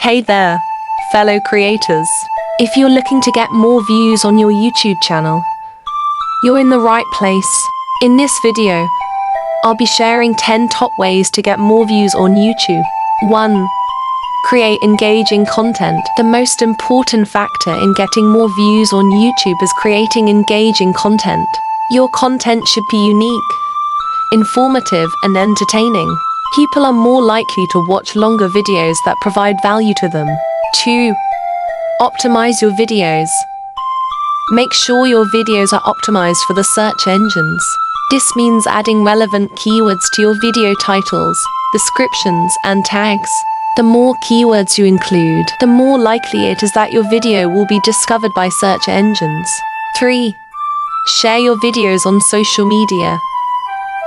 Hey there, fellow creators. If you're looking to get more views on your YouTube channel, you're in the right place. In this video, I'll be sharing 10 top ways to get more views on YouTube. 1. Create engaging content. The most important factor in getting more views on YouTube is creating engaging content. Your content should be unique, informative, and entertaining. People are more likely to watch longer videos that provide value to them. 2. Optimize your videos. Make sure your videos are optimized for the search engines. This means adding relevant keywords to your video titles, descriptions, and tags. The more keywords you include, the more likely it is that your video will be discovered by search engines. 3. Share your videos on social media.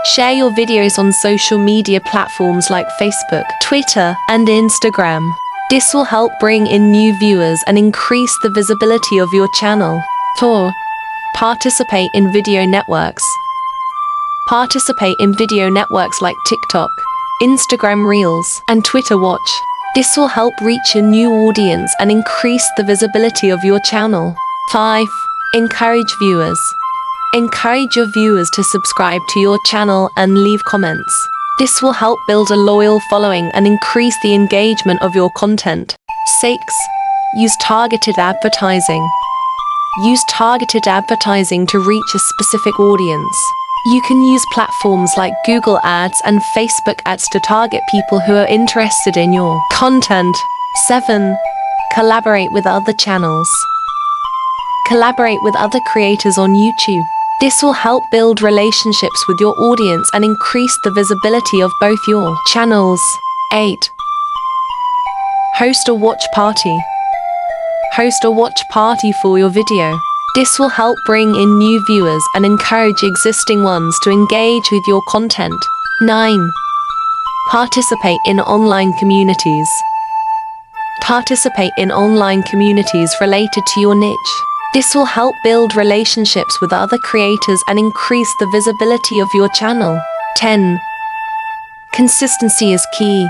Share your videos on social media platforms like Facebook, Twitter, and Instagram. This will help bring in new viewers and increase the visibility of your channel. 4. Participate in video networks. Participate in video networks like TikTok, Instagram Reels, and Twitter Watch. This will help reach a new audience and increase the visibility of your channel. 5. Encourage viewers. Encourage your viewers to subscribe to your channel and leave comments. This will help build a loyal following and increase the engagement of your content. 6. Use targeted advertising. Use targeted advertising to reach a specific audience. You can use platforms like Google Ads and Facebook Ads to target people who are interested in your content. 7. Collaborate with other channels. Collaborate with other creators on YouTube. This will help build relationships with your audience and increase the visibility of both your channels. 8. Host a watch party. Host a watch party for your video. This will help bring in new viewers and encourage existing ones to engage with your content. 9. Participate in online communities. Participate in online communities related to your niche. This will help build relationships with other creators and increase the visibility of your channel. 10. Consistency is key.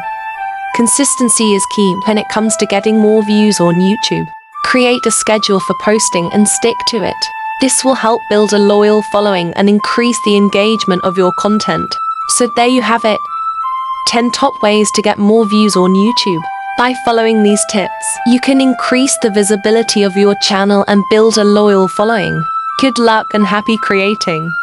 Consistency is key when it comes to getting more views on YouTube. Create a schedule for posting and stick to it. This will help build a loyal following and increase the engagement of your content. So there you have it. 10 top ways to get more views on YouTube. By following these tips, you can increase the visibility of your channel and build a loyal following. Good luck and happy creating!